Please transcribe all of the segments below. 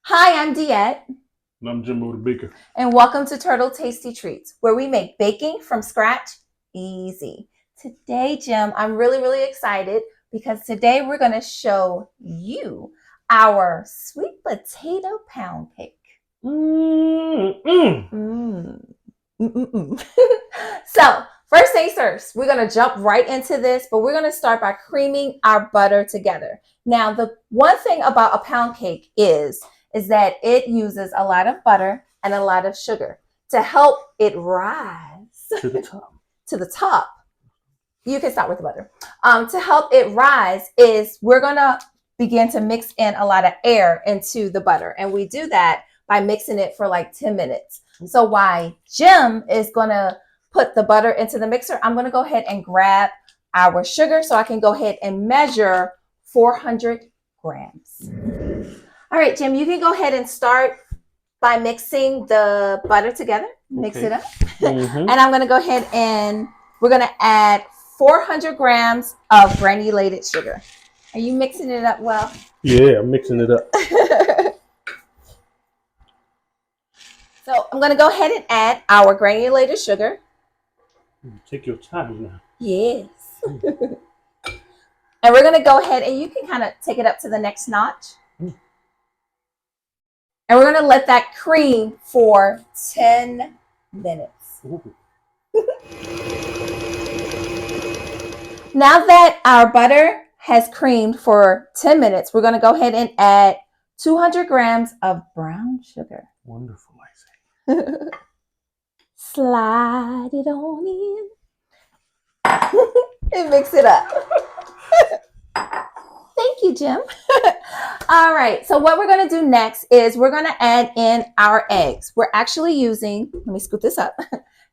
Hi, I'm Diette. And I'm Jimbo the Baker. And welcome to Turtle Tasty Treats, where we make baking from scratch easy. Today, Jim, I'm really excited because today we're going to show you our sweet potato pound cake. So, first things first, we're going to jump right into this, but we're going to start by creaming our butter together. Now, the one thing about a pound cake is that it uses a lot of butter and a lot of sugar to help it rise to the top. To the top. You can start with the butter. To help it rise is we're going to begin to mix in a lot of air into the butter. And we do that by mixing it for like 10 minutes. So while Jim is going to put the butter into the mixer, I'm going to go ahead and grab our sugar so I can go ahead and measure 400 grams. All right, Jim, you can go ahead and start by mixing the butter together. Mix it up. And I'm going to go ahead and we're going to add 400 grams of granulated sugar. Are you mixing it up well? Yeah, I'm mixing it up. So I'm going to go ahead and add our granulated sugar. Take your time now. Yes. And we're going to go ahead and you can kind of take it up to the next notch. And we're going to let that cream for 10 minutes. Now that our butter has creamed for 10 minutes, we're going to go ahead and add 200 grams of brown sugar. Wonderful, I say. Slide it on in. And mix it up. Thank you, Jim. All right, so what we're going to do next is we're going to add in our eggs. We're actually using, let me scoop this up,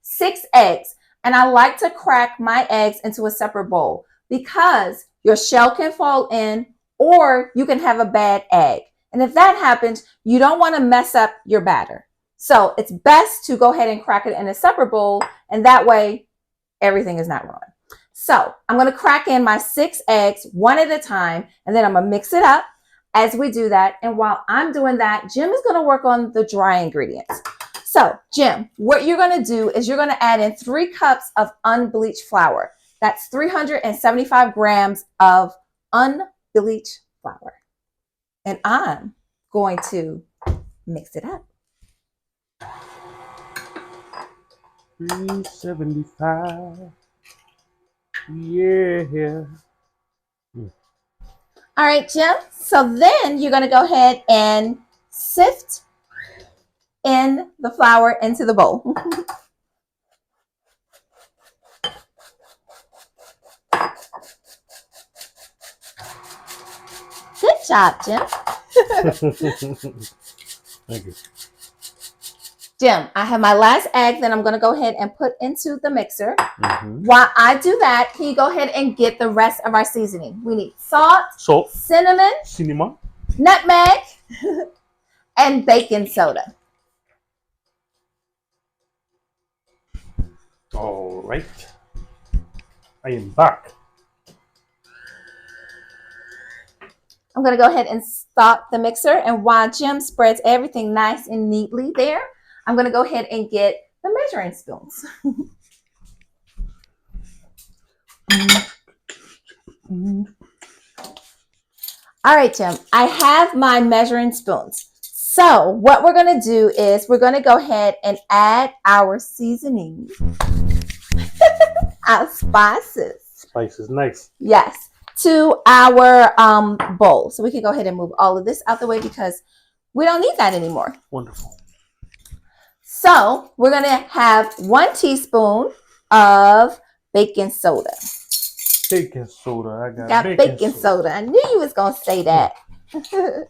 6 eggs. And I like to crack my eggs into a separate bowl because your shell can fall in or you can have a bad egg. And if that happens, you don't want to mess up your batter. So it's best to go ahead and crack it in a separate bowl, and that way everything is not ruined. So I'm going to crack in my 6 eggs one at a time, and then I'm going to mix it up as we do that. And while I'm doing that, Jim is going to work on the dry ingredients. So Jim, what you're going to do is you're going to add in 3 cups of unbleached flour. That's 375 grams of unbleached flour. And I'm going to mix it up. 375. Yeah. All right, Jim. So then you're going to go ahead and sift in the flour into the bowl. Good job, Jim. Thank you. Jim, I have my last egg that I'm going to go ahead and put into the mixer. While I do that, can you go ahead and get the rest of our seasoning? We need salt, cinnamon, nutmeg, and baking soda. All right. I am back. I'm going to go ahead and stop the mixer. And while Jim spreads everything nice and neatly there, I'm going to go ahead and get the measuring spoons. All right, Jim, I have my measuring spoons. So what we're going to do is we're going to go ahead and add our seasoning. Our spices. Spices, nice. Yes, to our bowl. So we can go ahead and move all of this out the way because we don't need that anymore. Wonderful. So we're going to have 1 teaspoon of baking soda. Baking soda. I got baking soda. I knew you was going to say that. Okay.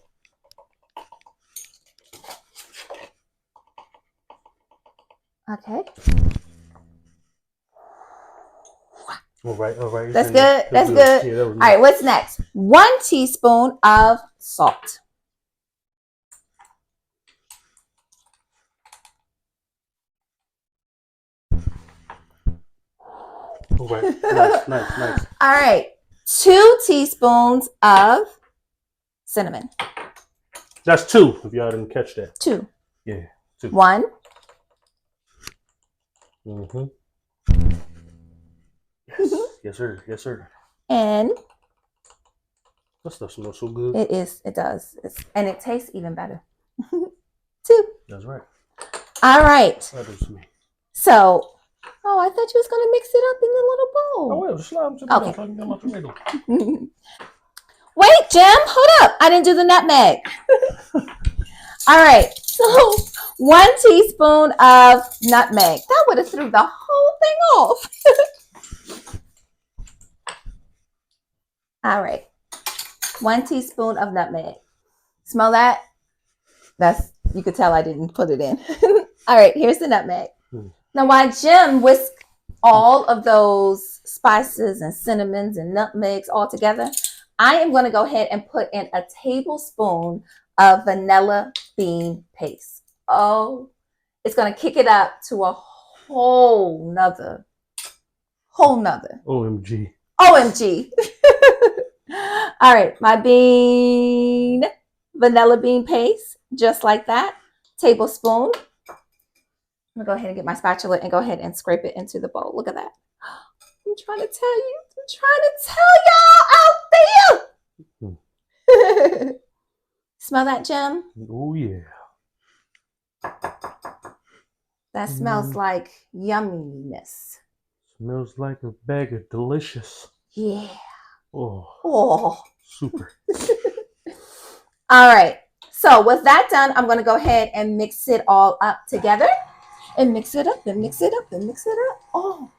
All right. That's good. That's good. Yeah, all right, what's next? 1 teaspoon of salt. All right. Nice. All right. 2 teaspoons of cinnamon. That's 2, if y'all didn't catch that. 2. Yeah, 2. 1. Mm-hmm. Yes. Yes, sir. Yes, sir. And That stuff smells so good. it does. And it tastes even better. 2. That's right. All right. That is me. So, I thought you was going to mix it up in the little Oh, bowl. wait, just slide them to me. Okay. So I can get my tomato. Wait, Jim, hold up. I didn't do the nutmeg. All right. So, 1 teaspoon of nutmeg. That would have threw the whole thing off. All right. 1 teaspoon of nutmeg. Smell that? You could tell I didn't put it in. All right, here's the nutmeg. Now, while Jim whisked all of those spices and cinnamons and nutmegs all together, I am going to go ahead and put in a tablespoon of vanilla bean paste. Oh, it's going to kick it up to a whole nother. OMG. All right, my vanilla bean paste, just like that, tablespoon. I'm gonna go ahead and get my spatula and go ahead and scrape it into the bowl. Look at that. I'm trying to tell y'all out there. Smell that, Jim? Oh, yeah. That smells like yumminess. Smells like a bag of delicious. Yeah. Oh. Super. All right. So with that done, I'm going to go ahead and mix it all up together. And mix it up and mix it up and mix it up. Oh.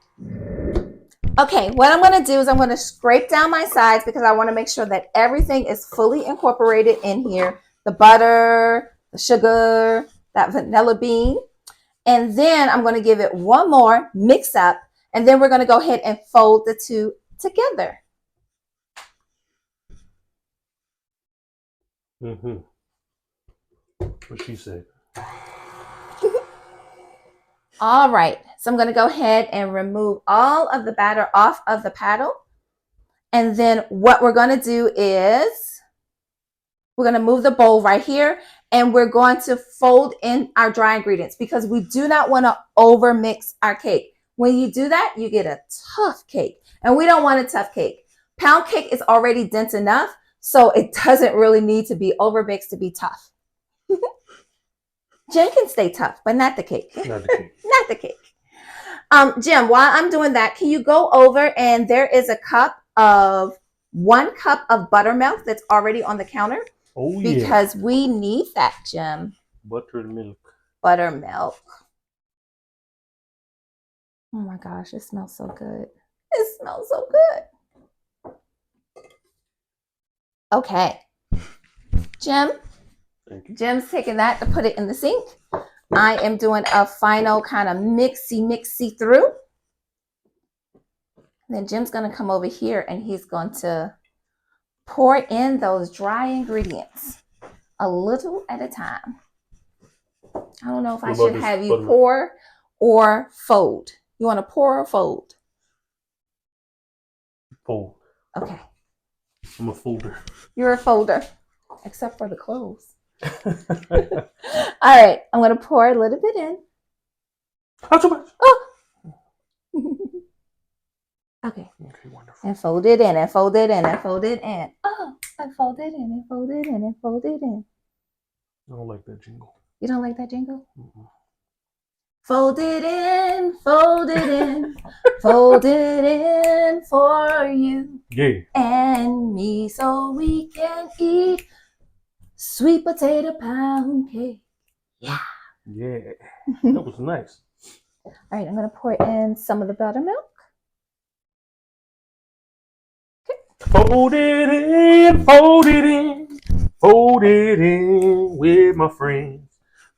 Okay, what I'm going to do is I'm going to scrape down my sides because I want to make sure that everything is fully incorporated in here. The butter, the sugar, that vanilla bean. And then I'm going to give it one more mix up. And then we're going to go ahead and fold the 2 together. Mm-hmm. What she said. All right, so I'm going to go ahead and remove all of the batter off of the paddle. And then what we're going to do is we're going to move the bowl right here and we're going to fold in our dry ingredients because we do not want to over mix our cake. When you do that, you get a tough cake and we don't want a tough cake. Pound cake is already dense enough, so it doesn't really need to be over mixed to be tough. Jim can stay tough, but not the cake. Not the cake. Not the cake. Jim, while I'm doing that, can you go over and there is a 1 cup of buttermilk that's already on the counter? Oh, yeah. Because we need that, Jim. Buttermilk. Buttermilk. Oh my gosh, it smells so good. It smells so good. Okay. Jim. Thank you. Jim's taking that to put it in the sink. I am doing a final kind of mixy through. And then Jim's going to come over here and he's going to pour in those dry ingredients a little at a time. I don't know if I should have you pour or fold. You want to pour or fold? Fold. Okay. I'm a folder. You're a folder, except for the clothes. All right, I'm going to pour a little bit in. Not too much. Oh. Okay. Okay, wonderful. And fold it in and fold it in and fold it in. Oh, and fold it in and fold it in and fold it in. I don't like that jingle. You don't like that jingle? Mm-mm. Fold it in, fold it in, fold it in for you and me so we can eat sweet potato pound cake. Yeah. Yeah. That was nice. All right, I'm going to pour in some of the buttermilk. Fold it in, fold it in, fold it in with my friends.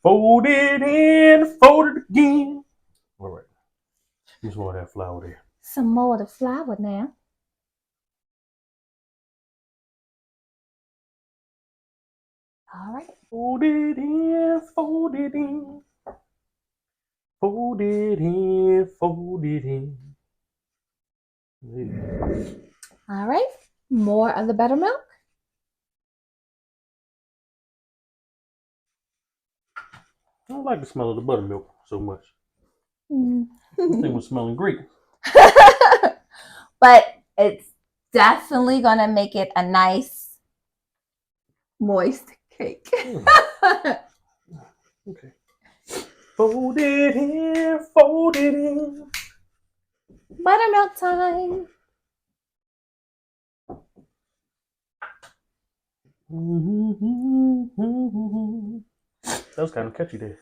Fold it in, fold it again. All right. Use more of that flour there. Some more of the flour now. All right. Fold it in, fold it in. Fold it in, fold it in. Yeah. All right. More of the buttermilk. I don't like the smell of the buttermilk so much. Mm. This thing was smelling great. But it's definitely going to make it a nice, moist cake. Okay. Fold it in, fold it in. Buttermilk time. That was kind of catchy there.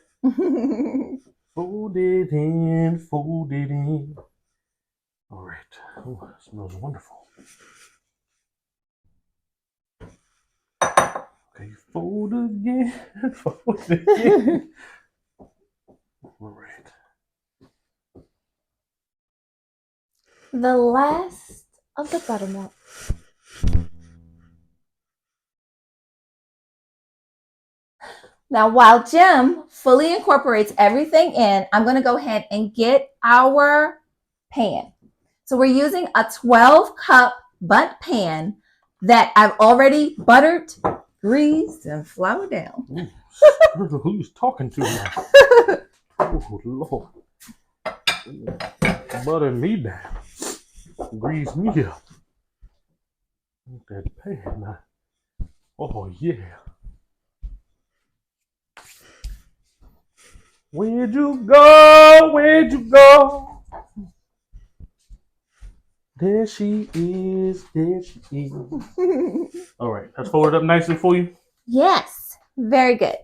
Fold it in, fold it in. All right. Oh, it smells wonderful. Okay, fold again, fold again. All right. The last of the buttermilk. Now, while Jim fully incorporates everything in, I'm going to go ahead and get our pan. So we're using a 12-cup bundt pan that I've already buttered, greased, and floured down. Ooh, who's talking to me? Oh, Lord. Butter me down. Grease me up. Look at that pan now. Oh, yeah. Where'd you go? Where'd you go? There she is. There she is. All right. That's folded up nicely for you? Yes. Very good.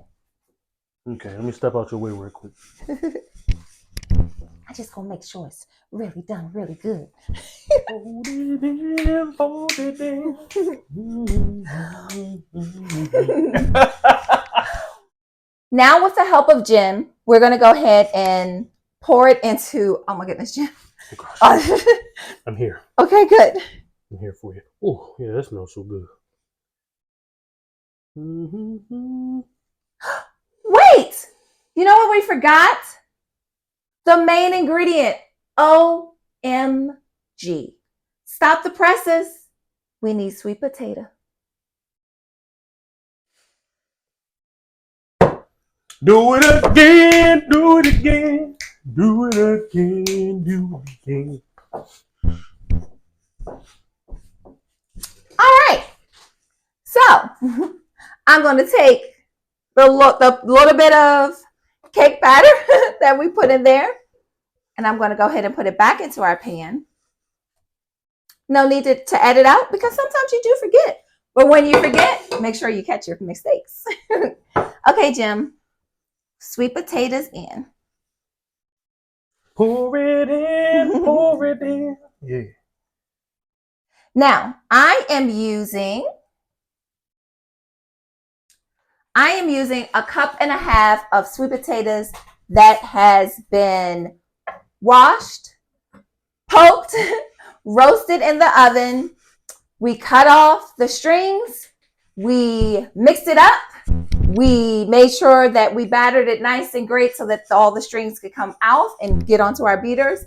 Okay. Let me step out your way real quick. I just gonna make sure it's really done really good. Fold it in, fold it in. Now, with the help of Jim, we're gonna go ahead and pour it into. Oh my goodness, Jim! Oh, I'm here. Okay, good. I'm here for you. Oh, yeah, that smells so good. Wait! You know what we forgot? The main ingredient. OMG. Stop the presses. We need sweet potato. Do it again, do it again, do it again, do it again. All right. So I'm going to take the little bit of cake batter that we put in there, and I'm going to go ahead and put it back into our pan. No need to edit out because sometimes you do forget. But when you forget, make sure you catch your mistakes. Okay, Jim. Sweet potatoes in. Pour it in, pour it in. Yeah. Now, I am using a cup and a half of sweet potatoes that has been washed, poked, roasted in the oven. We cut off the strings. We mixed it up. We made sure that we battered it nice and great so that all the strings could come out and get onto our beaters.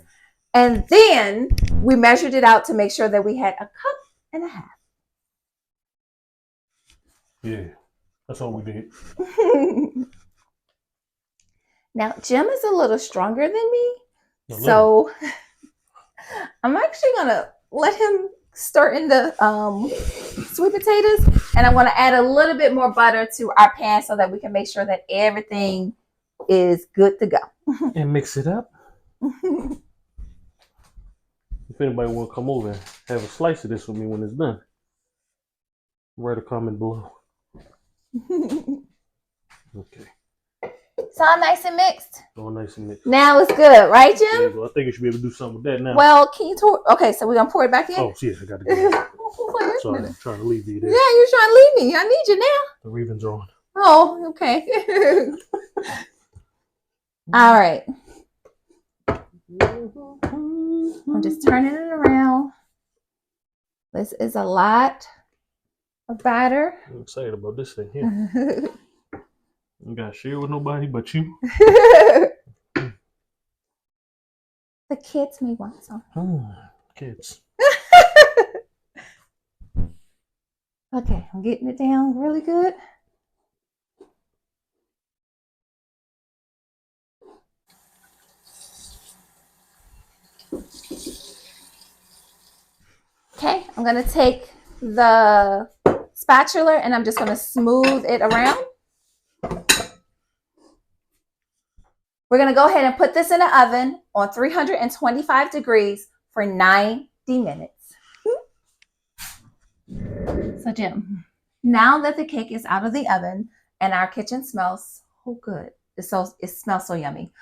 And then we measured it out to make sure that we had a cup and a half. Yeah, that's all we did. Now, Jim is a little stronger than me. So I'm actually going to let him stir in the sweet potatoes. And I'm going to add a little bit more butter to our pan so that we can make sure that everything is good to go. And mix it up. If anybody want to come over and have a slice of this with me when it's done, write a comment below. Okay. It's all nice and mixed. All nice and mixed. Now it's good, right, Jim? I think you should be able to do something with that now. Well, can you pour? Okay, so we're going to pour it back in? Oh, yes, I got to go. Sorry, I'm trying to leave you there. Yeah, you're trying to leave me. I need you now. The Ravens are on. Oh, okay. All right. I'm just turning it around. This is a lot of batter. I'm excited about this thing here. I got to share with nobody but you. The kids may want some. Kids. Okay, I'm getting it down really good. I'm going to take the spatula and I'm just going to smooth it around. We're going to go ahead and put this in the oven on 325 degrees for 90 minutes. So Jim, now that the cake is out of the oven and our kitchen smells so good, it smells so yummy,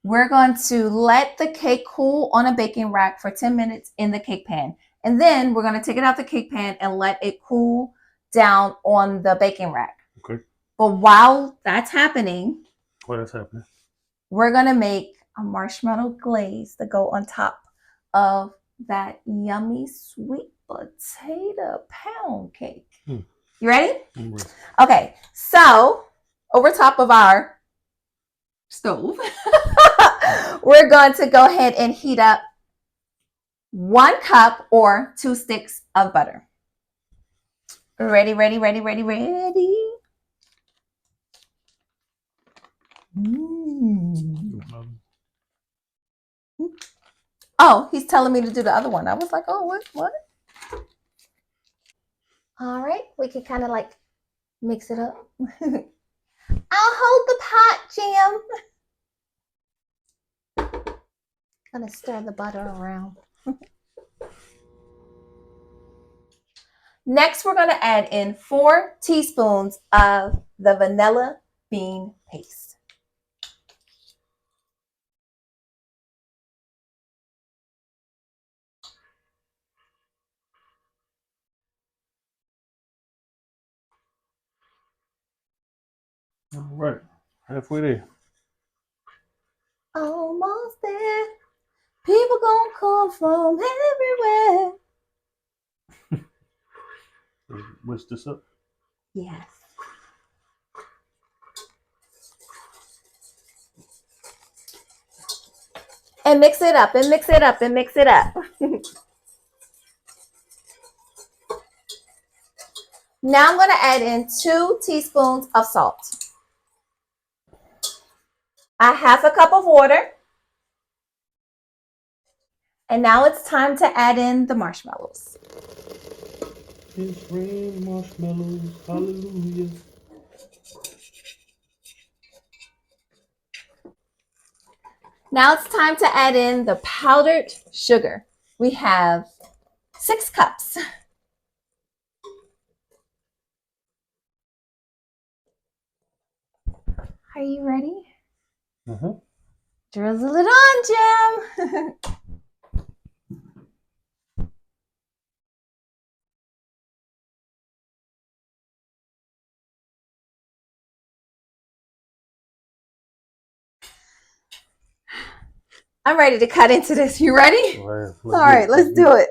we're going to let the cake cool on a baking rack for 10 minutes in the cake pan. And then we're going to take it out the cake pan and let it cool down on the baking rack. Okay. But while that's happening, we're going to make a marshmallow glaze to go on top of that yummy sweet potato pound cake. You ready? I'm ready. Okay, so over top of our stove, we're going to go ahead and heat up 1 cup or 2 sticks of butter. Ready, ready, ready, ready, ready. Oh, he's telling me to do the other one. I was like, oh, what? All right, we can kind of like mix it up. I'll hold the pot, Jim. Gonna stir the butter around. Next, we're gonna add in 4 teaspoons of the vanilla bean paste. All right, halfway there. Almost there. People gonna come from everywhere. Whisk this up. Yes. And mix it up, and mix it up, and mix it up. Now I'm going to add in 2 teaspoons of salt. A half a cup of water. And now it's time to add in the marshmallows. It's rain marshmallows, hallelujah. Now it's time to add in the powdered sugar. We have 6 cups. Are you ready? Mm-hmm. Drizzle it on, Jim. I'm ready to cut into this. You ready? All right, let's do it.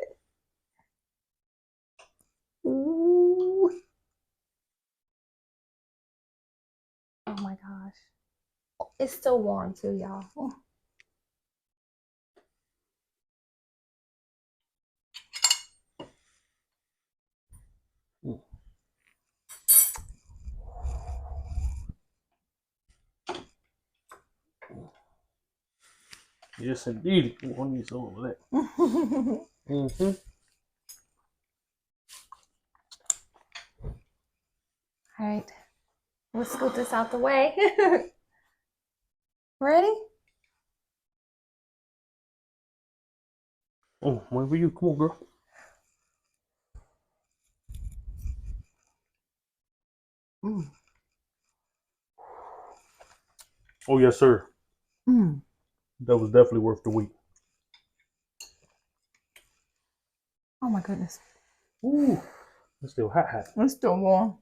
Ooh. Oh my gosh. It's still warm too, y'all. Yes, indeed. One needs all of that. Mm-hmm. All right. Let's scoot this out the way. Ready? Oh, wherever you. Come on, girl. Mm. Oh, yes, sir. Mm. That was definitely worth the wait. Oh my goodness. Ooh, it's still hot. It's still warm.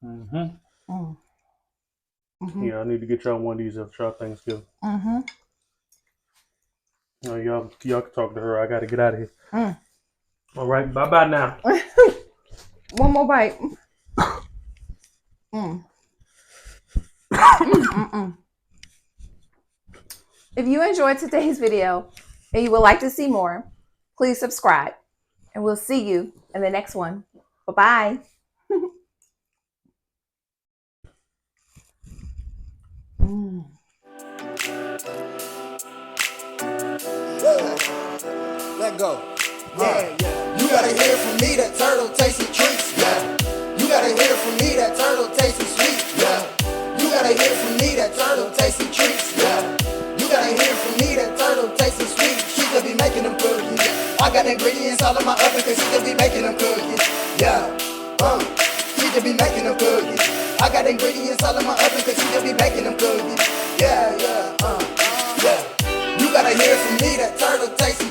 Mm-hmm. Mm. Mm-hmm. Yeah, I need to get y'all one of these after y'all Thanksgiving. Mm-hmm. Y'all can talk to her. I got to get out of here. Mm. All right, bye-bye now. One more bite. Mm. Mm-mm-mm. If you enjoyed today's video and you would like to see more, please subscribe. And we'll see you in the next one. Bye-bye. Mm. let go. You gotta hear from me that turtle tasting treats. You gotta hear from me that turtle tasting sweet. You gotta hear from me that turtle tasting treats. You gotta hear from me that turtle tasting sweet. She could be making them cookies. I got ingredients all in my oven cause she could be making them cookies. She could be making them cookies. I got ingredients all in my oven cause she could be making them cookies. You gotta hear from me that turtle tasting